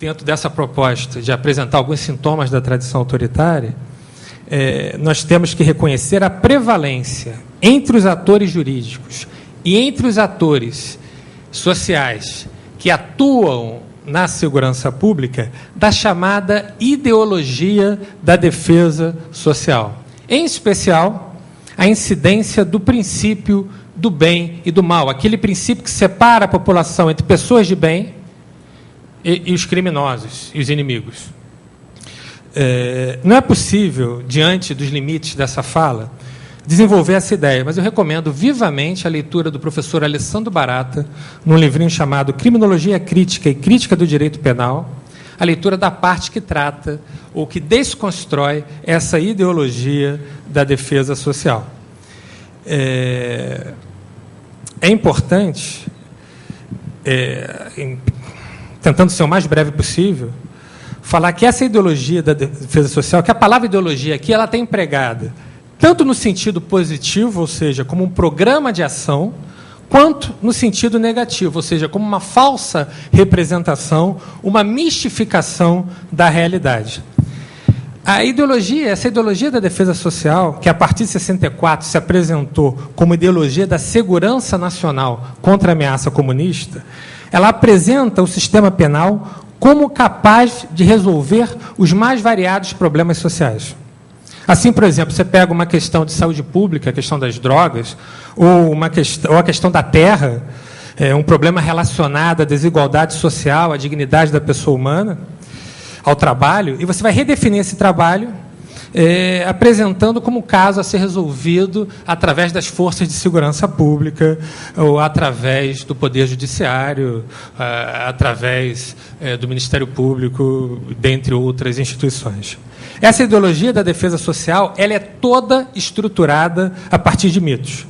dentro dessa proposta de apresentar alguns sintomas da tradição autoritária, nós temos que reconhecer a prevalência entre os atores jurídicos e entre os atores sociais que atuam na segurança pública da chamada ideologia da defesa social. Em especial, a incidência do princípio do bem e do mal, aquele princípio que separa a população entre pessoas de bem e os criminosos e os inimigos. Não é possível, diante dos limites dessa fala, desenvolver essa ideia, mas eu recomendo vivamente a leitura do professor Alessandro Barata, num livrinho chamado Criminologia Crítica e Crítica do Direito Penal, a leitura da parte que trata ou que desconstrói essa ideologia da defesa social. É importante, tentando ser o mais breve possível, falar que essa ideologia da defesa social, que a palavra ideologia aqui, ela está empregada tanto no sentido positivo, ou seja, como um programa de ação, quanto no sentido negativo, ou seja, como uma falsa representação, uma mistificação da realidade. Essa ideologia da defesa social, que a partir de 64 se apresentou como ideologia da segurança nacional contra a ameaça comunista, ela apresenta o sistema penal como capaz de resolver os mais variados problemas sociais. Assim, por exemplo, você pega uma questão de saúde pública, a questão das drogas, ou a questão da terra, um problema relacionado à desigualdade social, à dignidade da pessoa humana, ao trabalho, e você vai redefinir esse trabalho apresentando como caso a ser resolvido através das forças de segurança pública, ou através do Poder Judiciário, através do Ministério Público, dentre outras instituições. Essa ideologia da defesa social, ela é toda estruturada a partir de mitos.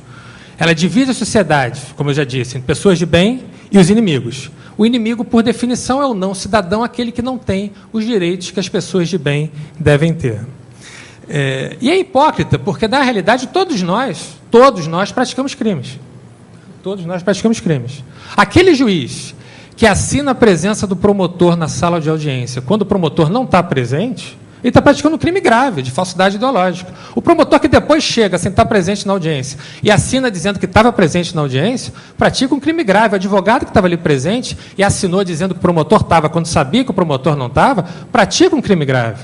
Ela divide a sociedade, como eu já disse, em pessoas de bem e os inimigos. O inimigo, por definição, é o não cidadão, aquele que não tem os direitos que as pessoas de bem devem ter. E é hipócrita, porque, na realidade, todos nós praticamos crimes. Todos nós praticamos crimes. Aquele juiz que assina a presença do promotor na sala de audiência, quando o promotor não está presente, ele está praticando um crime grave de falsidade ideológica. O promotor que depois chega sem estar presente na audiência e assina dizendo que estava presente na audiência, pratica um crime grave. O advogado que estava ali presente e assinou dizendo que o promotor estava quando sabia que o promotor não estava, pratica um crime grave.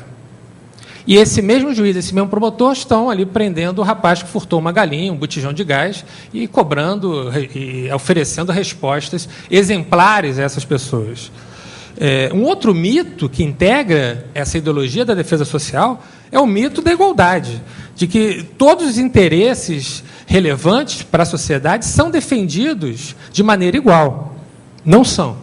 E esse mesmo juiz, esse mesmo promotor, estão ali prendendo o rapaz que furtou uma galinha, um botijão de gás, e cobrando e oferecendo respostas exemplares a essas pessoas. Um outro mito que integra essa ideologia da defesa social é o mito da igualdade, de que todos os interesses relevantes para a sociedade são defendidos de maneira igual. Não são.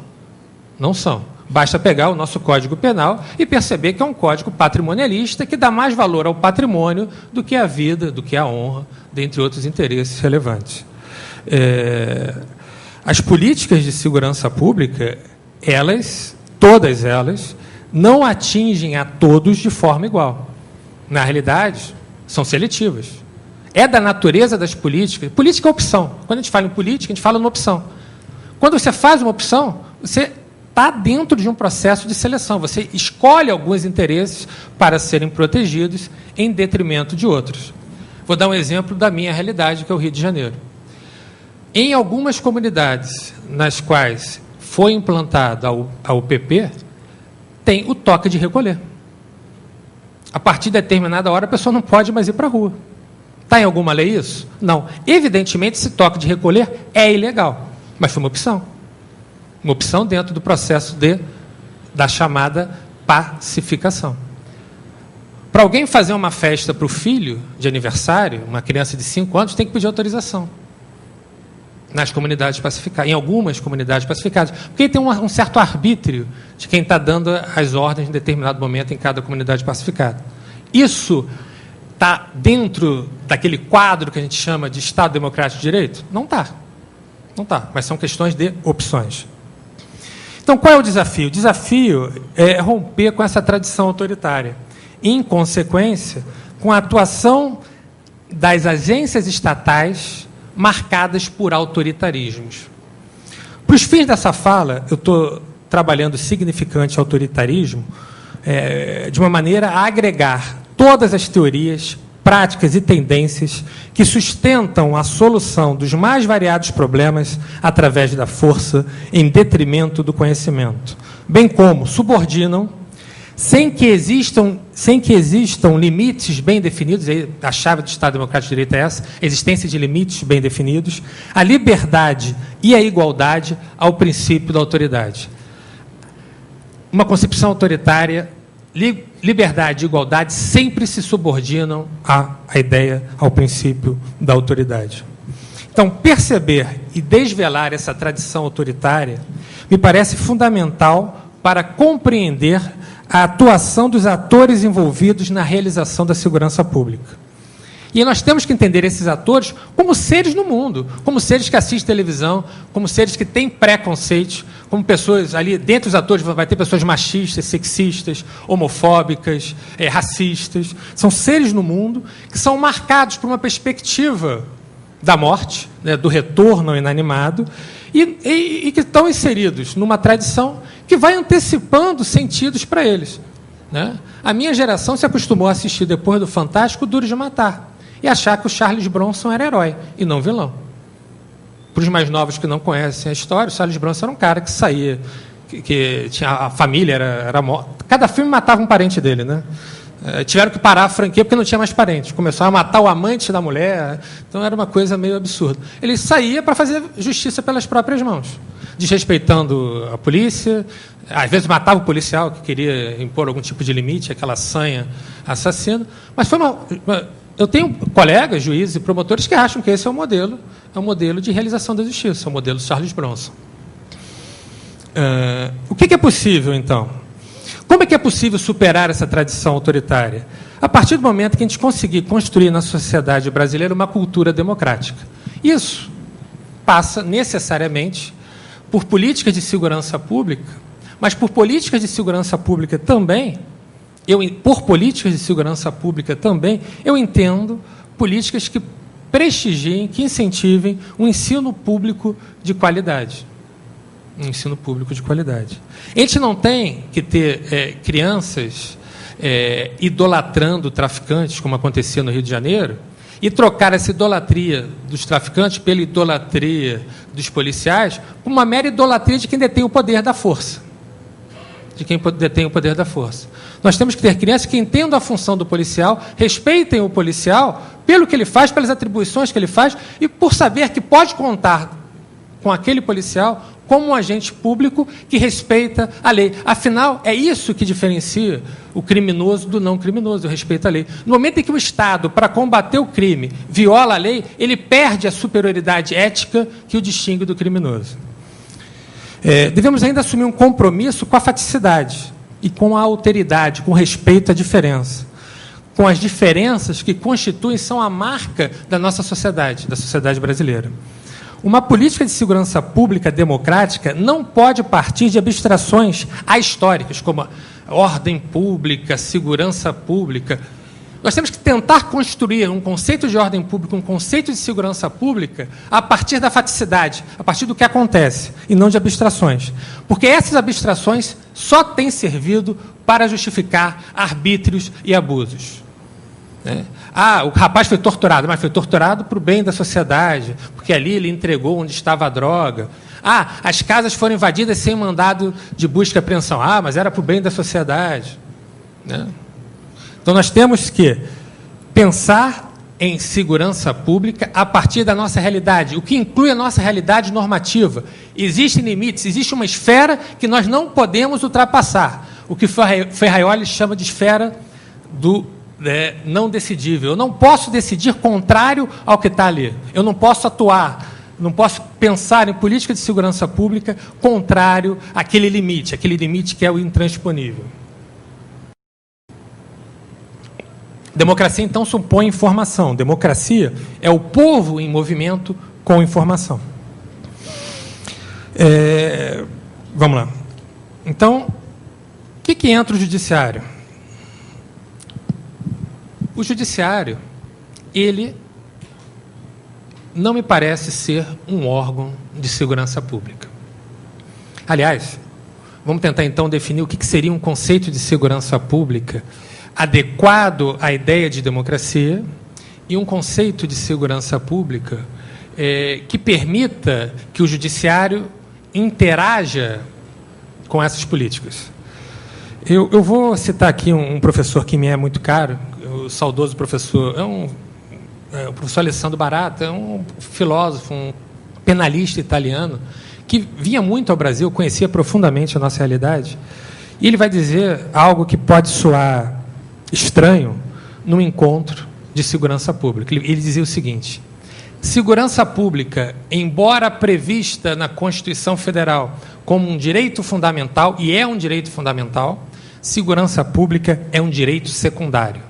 Não são. Basta pegar o nosso Código Penal e perceber que é um código patrimonialista que dá mais valor ao patrimônio do que à vida, do que à honra, dentre outros interesses relevantes. As políticas de segurança pública, todas elas, não atingem a todos de forma igual. Na realidade, são seletivas. É da natureza das políticas. Política é opção. Quando a gente fala em política, a gente fala numa opção. Quando você faz uma opção, você está dentro de um processo de seleção. Você escolhe alguns interesses para serem protegidos em detrimento de outros. Vou dar um exemplo da minha realidade, que é o Rio de Janeiro. Em algumas comunidades nas quais foi implantada a UPP, tem o toque de recolher. A partir de determinada hora, a pessoa não pode mais ir para a rua. Está em alguma lei isso? Não. Evidentemente, esse toque de recolher é ilegal, mas foi uma opção. Uma opção dentro do processo da chamada pacificação. Para alguém fazer uma festa para o filho de aniversário, uma criança de 5 anos, tem que pedir autorização. Nas comunidades pacificadas, em algumas comunidades pacificadas. Porque tem um certo arbítrio de quem está dando as ordens em determinado momento em cada comunidade pacificada. Isso está dentro daquele quadro que a gente chama de Estado Democrático de Direito? Não está. Não está, mas são questões de opções. Então, qual é o desafio? O desafio é romper com essa tradição autoritária. Em consequência, com a atuação das agências estatais marcadas por autoritarismos. Para os fins dessa fala, eu estou trabalhando significante autoritarismo de uma maneira a agregar todas as teorias, práticas e tendências que sustentam a solução dos mais variados problemas através da força, em detrimento do conhecimento, bem como subordinam, sem que existam limites bem definidos, a chave do Estado Democrático de Direito é essa, a existência de limites bem definidos, a liberdade e a igualdade ao princípio da autoridade. Uma concepção autoritária, liberdade e igualdade sempre se subordinam à ideia, ao princípio da autoridade. Então, perceber e desvelar essa tradição autoritária me parece fundamental para compreender a atuação dos atores envolvidos na realização da segurança pública. E nós temos que entender esses atores como seres no mundo, como seres que assistem televisão, como seres que têm preconceitos, como pessoas ali, dentro dos atores vai ter pessoas machistas, sexistas, homofóbicas, racistas. São seres no mundo que são marcados por uma perspectiva da morte, né, do retorno ao inanimado, e que estão inseridos numa tradição que vai antecipando sentidos para eles. Né? A minha geração se acostumou a assistir, depois do Fantástico, Duro de Matar, e achar que o Charles Bronson era herói, e não vilão. Para os mais novos que não conhecem a história, o Charles Bronson era um cara que saía, que tinha a família, era morta. Cada filme matava um parente dele, né? Tiveram que parar a franquia porque não tinha mais parentes. Começaram a matar o amante da mulher, então era uma coisa meio absurda. Ele saía para fazer justiça pelas próprias mãos, desrespeitando a polícia, às vezes matava o policial que queria impor algum tipo de limite, aquela sanha assassina. Mas foi eu tenho colegas, juízes e promotores que acham que esse é o modelo de realização da justiça, é o modelo Charles Bronson. O que é possível, então? Como é que é possível superar essa tradição autoritária? A partir do momento que a gente conseguir construir na sociedade brasileira uma cultura democrática. Isso passa necessariamente por políticas de segurança pública, mas por políticas de segurança pública também, eu entendo políticas que prestigiem, que incentivem o ensino público de qualidade. Um ensino público de qualidade. A gente não tem que ter crianças idolatrando traficantes, como acontecia no Rio de Janeiro, e trocar essa idolatria dos traficantes pela idolatria dos policiais por uma mera idolatria de quem detém o poder da força. Nós temos que ter crianças que entendam a função do policial, respeitem o policial pelo que ele faz, pelas atribuições que ele faz, e por saber que pode contar com aquele policial como um agente público que respeita a lei. Afinal, é isso que diferencia o criminoso do não criminoso, o respeito à lei. No momento em que o Estado, para combater o crime, viola a lei, ele perde a superioridade ética que o distingue do criminoso. Devemos ainda assumir um compromisso com a faticidade e com a alteridade, com respeito à diferença, com as diferenças que constituem, são a marca da nossa sociedade, da sociedade brasileira. Uma política de segurança pública democrática não pode partir de abstrações ahistóricas, como a ordem pública, segurança pública. Nós temos que tentar construir um conceito de ordem pública, um conceito de segurança pública, a partir da faticidade, a partir do que acontece, e não de abstrações. Porque essas abstrações só têm servido para justificar arbítrios e abusos. O rapaz foi torturado, mas foi torturado para o bem da sociedade, porque ali ele entregou onde estava a droga. As casas foram invadidas sem mandado de busca e apreensão. Mas era para o bem da sociedade. Então, nós temos que pensar em segurança pública a partir da nossa realidade, o que inclui a nossa realidade normativa. Existem limites, existe uma esfera que nós não podemos ultrapassar, o que Ferraioli chama de esfera do não decidível. Eu não posso decidir contrário ao que está ali. Eu não posso atuar, não posso pensar em política de segurança pública contrário àquele limite que é o intransponível. Democracia, então, supõe informação. Democracia é o povo em movimento com informação. Vamos lá. Então, o que entra o judiciário? O judiciário, ele não me parece ser um órgão de segurança pública. Aliás, Vamos tentar, então, definir o que seria um conceito de segurança pública adequado à ideia de democracia e um conceito de segurança pública que permita que o judiciário interaja com essas políticas. Eu vou citar aqui um professor que me é muito caro, o saudoso professor, o professor Alessandro Barata, um filósofo, um penalista italiano, que vinha muito ao Brasil, conhecia profundamente a nossa realidade, e ele vai dizer algo que pode soar estranho num encontro de segurança pública. Ele dizia o seguinte: segurança pública, embora prevista na Constituição Federal como um direito fundamental, e é um direito fundamental, segurança pública é um direito secundário.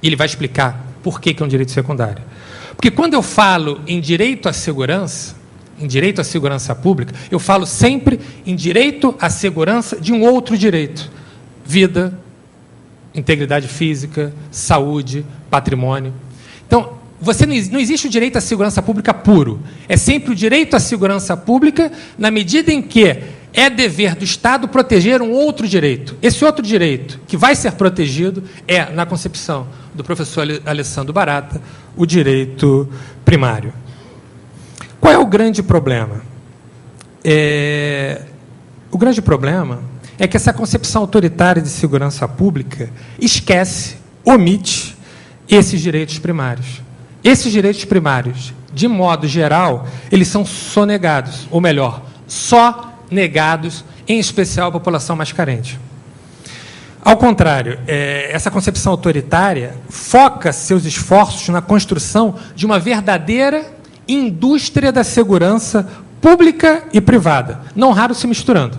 E ele vai explicar por que é um direito secundário. Porque quando eu falo em direito à segurança pública, eu falo sempre em direito à segurança de um outro direito: vida, integridade física, saúde, patrimônio. Então, não existe o direito à segurança pública puro. É sempre o direito à segurança pública na medida em que é dever do Estado proteger um outro direito. Esse outro direito que vai ser protegido é, na concepção do professor Alessandro Barata, o direito primário. Qual é o grande problema? O grande problema é que essa concepção autoritária de segurança pública esquece, omite esses direitos primários. Esses direitos primários, de modo geral, eles são sonegados, ou melhor, só negados, em especial à população mais carente. Ao contrário, essa concepção autoritária foca seus esforços na construção de uma verdadeira indústria da segurança pública e privada, não raro se misturando,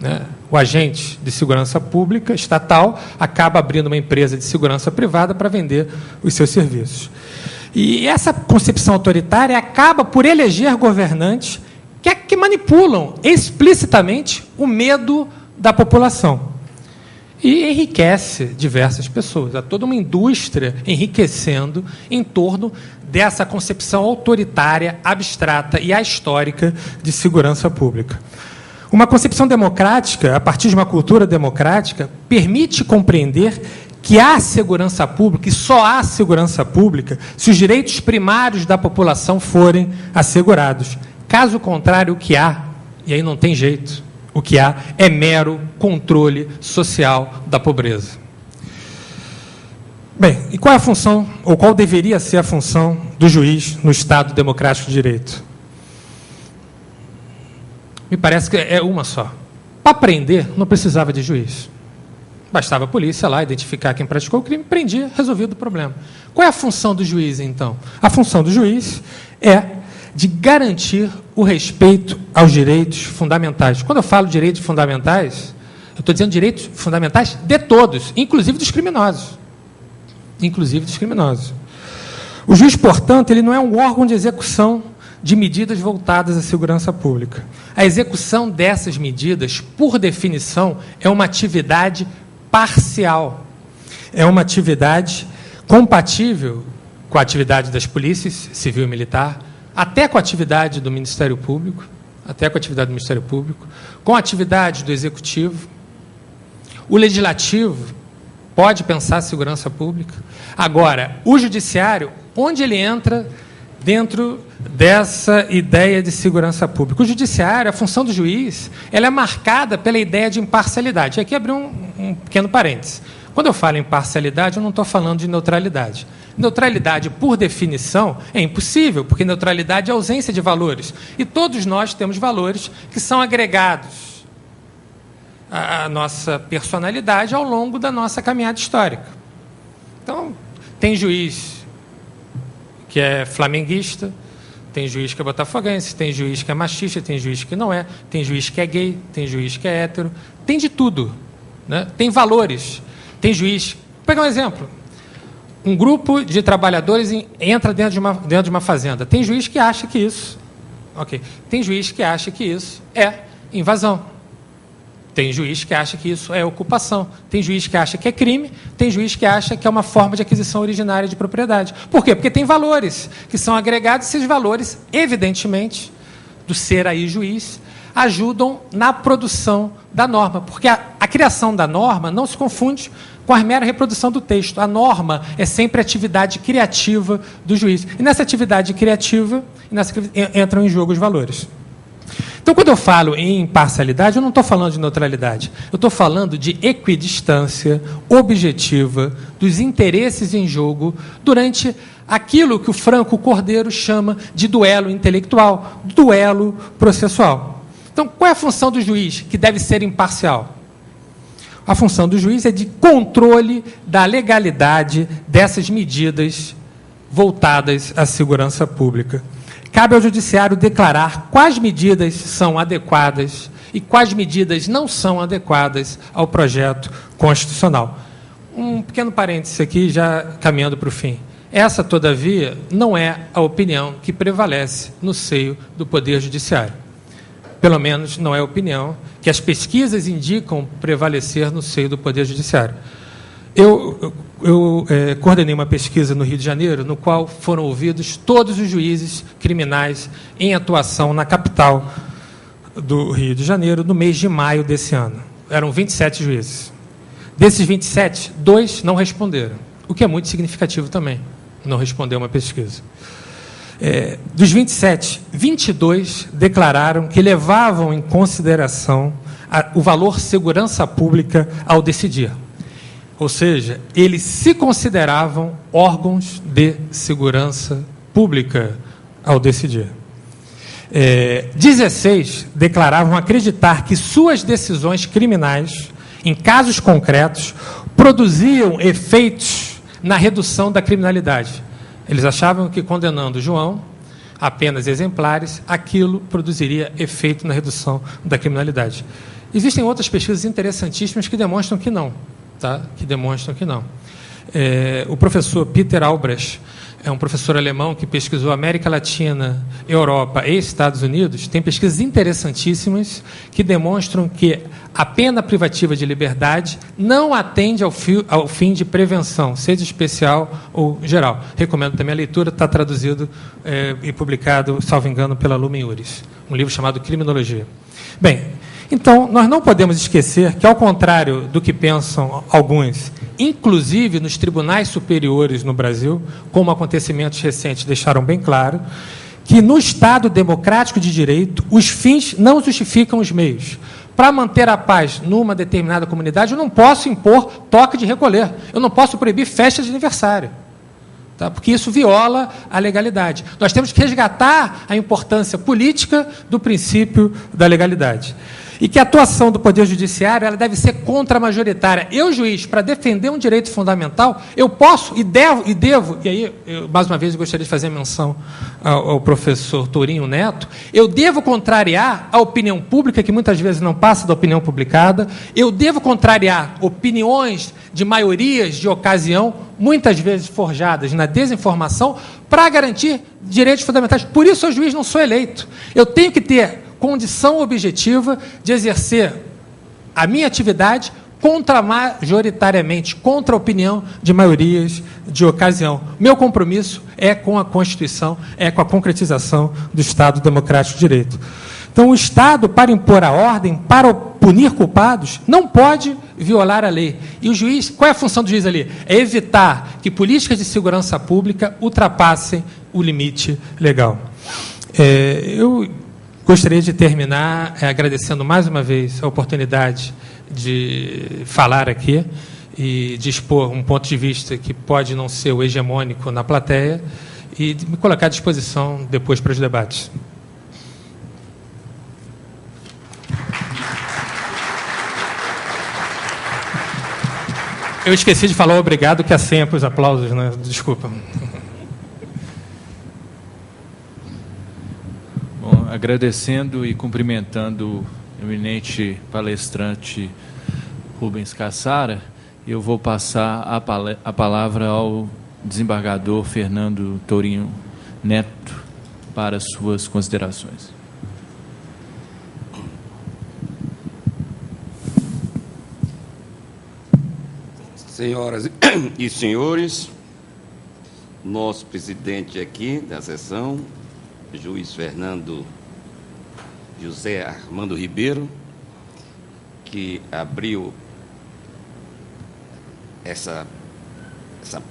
né? O agente de segurança pública, estatal, acaba abrindo uma empresa de segurança privada para vender os seus serviços. E essa concepção autoritária acaba por eleger governantes que manipulam explicitamente o medo da população. E enriquece diversas pessoas. Há toda uma indústria enriquecendo em torno dessa concepção autoritária, abstrata e ahistórica de segurança pública. Uma concepção democrática, a partir de uma cultura democrática, permite compreender que há segurança pública, e só há segurança pública, se os direitos primários da população forem assegurados. Caso contrário, o que há, e aí não tem jeito, o que há é mero controle social da pobreza. Bem, e qual é a função, ou qual deveria ser a função do juiz no Estado democrático de direito? Me parece que é uma só. Para prender, não precisava de juiz. Bastava a polícia lá identificar quem praticou o crime, prendia, resolvido o problema. Qual é a função do juiz, então? A função do juiz é de garantir o respeito aos direitos fundamentais. Quando eu falo direitos fundamentais, eu estou dizendo direitos fundamentais de todos, inclusive dos criminosos. Inclusive dos criminosos. O juiz, portanto, ele não é um órgão de execução de medidas voltadas à segurança pública. A execução dessas medidas, por definição, é uma atividade parcial. É uma atividade compatível com a atividade das polícias, civil e militar, até com a atividade do Ministério Público, com a atividade do Executivo. O Legislativo pode pensar a segurança pública. Agora, o Judiciário, onde ele entra dentro dessa ideia de segurança pública? O Judiciário, a função do juiz, ela é marcada pela ideia de imparcialidade. E aqui abri um pequeno parênteses. Quando eu falo em imparcialidade, eu não estou falando de neutralidade. Neutralidade, por definição, é impossível, porque neutralidade é ausência de valores. E todos nós temos valores que são agregados à nossa personalidade ao longo da nossa caminhada histórica. Então, tem juiz que é flamenguista, tem juiz que é botafoguense, tem juiz que é machista, tem juiz que não é, tem juiz que é gay, tem juiz que é hétero, tem de tudo, né? Tem valores. Tem juiz... Vou pegar um exemplo. Um grupo de trabalhadores entra dentro de uma fazenda. Tem juiz que acha que isso... Ok. Tem juiz que acha que isso é invasão. Tem juiz que acha que isso é ocupação. Tem juiz que acha que é crime. Tem juiz que acha que é uma forma de aquisição originária de propriedade. Por quê? Porque tem valores que são agregados. Esses valores, evidentemente, do ser aí juiz, ajudam na produção da norma, porque a criação da norma não se confunde com a mera reprodução do texto. A norma é sempre atividade criativa do juiz. E nessa atividade criativa entram em jogo os valores. Então, quando eu falo em imparcialidade, eu não estou falando de neutralidade. Eu estou falando de equidistância objetiva dos interesses em jogo durante aquilo que o Franco Cordeiro chama de duelo intelectual, duelo processual. Então, qual é a função do juiz, que deve ser imparcial? A função do juiz é de controle da legalidade dessas medidas voltadas à segurança pública. Cabe ao judiciário declarar quais medidas são adequadas e quais medidas não são adequadas ao projeto constitucional. Um pequeno parêntese aqui, já caminhando para o fim. Essa, todavia, não é a opinião que prevalece no seio do Poder Judiciário. Pelo menos não é a opinião que as pesquisas indicam prevalecer no seio do Poder Judiciário. Eu coordenei uma pesquisa no Rio de Janeiro, no qual foram ouvidos todos os juízes criminais em atuação na capital do Rio de Janeiro, no mês de maio desse ano. Eram 27 juízes. Desses 27, 2 não responderam, o que é muito significativo também, não responder uma pesquisa. Dos 27, 22 declararam que levavam em consideração o valor segurança pública ao decidir. Ou seja, eles se consideravam órgãos de segurança pública ao decidir. 16 declaravam acreditar que suas decisões criminais, em casos concretos, produziam efeitos na redução da criminalidade. Eles achavam que, condenando João a penas exemplares, aquilo produziria efeito na redução da criminalidade. Existem outras pesquisas interessantíssimas que demonstram que não. Que demonstram que não. O professor Peter Albrecht é um professor alemão que pesquisou América Latina, Europa e Estados Unidos. Tem pesquisas interessantíssimas que demonstram que a pena privativa de liberdade não atende ao fim de prevenção, seja especial ou geral. Recomendo também a leitura, está traduzido e publicado, salvo engano, pela Lumen Iuris, um livro chamado Criminologia. Bem, então, nós não podemos esquecer que, ao contrário do que pensam alguns, inclusive nos tribunais superiores no Brasil, como acontecimentos recentes deixaram bem claro, que no Estado democrático de direito, os fins não justificam os meios. Para manter a paz numa determinada comunidade, eu não posso impor toque de recolher, eu não posso proibir festa de aniversário, porque isso viola a legalidade. Nós temos que resgatar a importância política do princípio da legalidade. E que a atuação do Poder Judiciário ela deve ser contramajoritária. Eu, juiz, para defender um direito fundamental, eu posso e devo, e aí, mais uma vez, eu gostaria de fazer menção ao professor Tourinho Neto, eu devo contrariar a opinião pública, que muitas vezes não passa da opinião publicada, eu devo contrariar opiniões de maiorias de ocasião, muitas vezes forjadas na desinformação, para garantir direitos fundamentais. Por isso, eu, juiz, não sou eleito. Eu tenho que ter condição objetiva de exercer a minha atividade majoritariamente, contra a opinião de maiorias de ocasião. Meu compromisso é com a Constituição, é com a concretização do Estado Democrático de Direito. Então, o Estado, para impor a ordem, para punir culpados, não pode violar a lei. E o juiz, qual é a função do juiz ali? É evitar que políticas de segurança pública ultrapassem o limite legal. Eu gostaria de terminar agradecendo mais uma vez a oportunidade de falar aqui e de expor um ponto de vista que pode não ser o hegemônico na plateia e de me colocar à disposição depois para os debates. Eu esqueci de falar obrigado, que a senha para os aplausos, né? Desculpa. Agradecendo e cumprimentando o eminente palestrante Rubens Cassara, eu vou passar a palavra ao desembargador Fernando Tourinho Neto para suas considerações. Senhoras e senhores, nosso presidente aqui da sessão, juiz Fernando José Armando Ribeiro, que abriu essa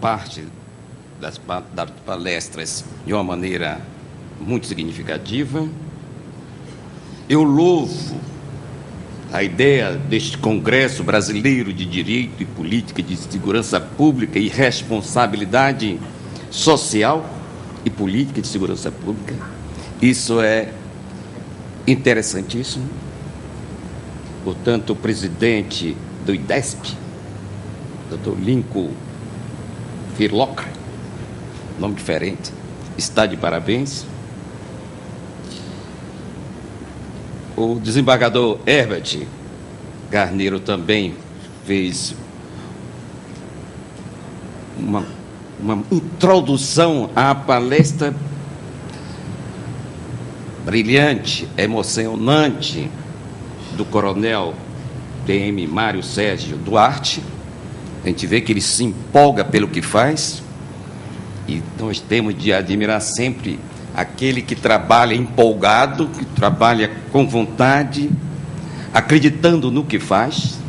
parte das palestras de uma maneira muito significativa. Eu louvo a ideia deste Congresso Brasileiro de Direito e Política de Segurança Pública e Responsabilidade Social e Política de Segurança Pública. Isso é interessantíssimo. Portanto, o presidente do IDESP, Dr. Lincoln Firlocre, nome diferente, está de parabéns. O desembargador Herbert Carneiro também fez uma introdução à palestra brilhante, emocionante do coronel PM Mário Sérgio Duarte. A gente vê que ele se empolga pelo que faz, e nós temos de admirar sempre aquele que trabalha empolgado, que trabalha com vontade, acreditando no que faz.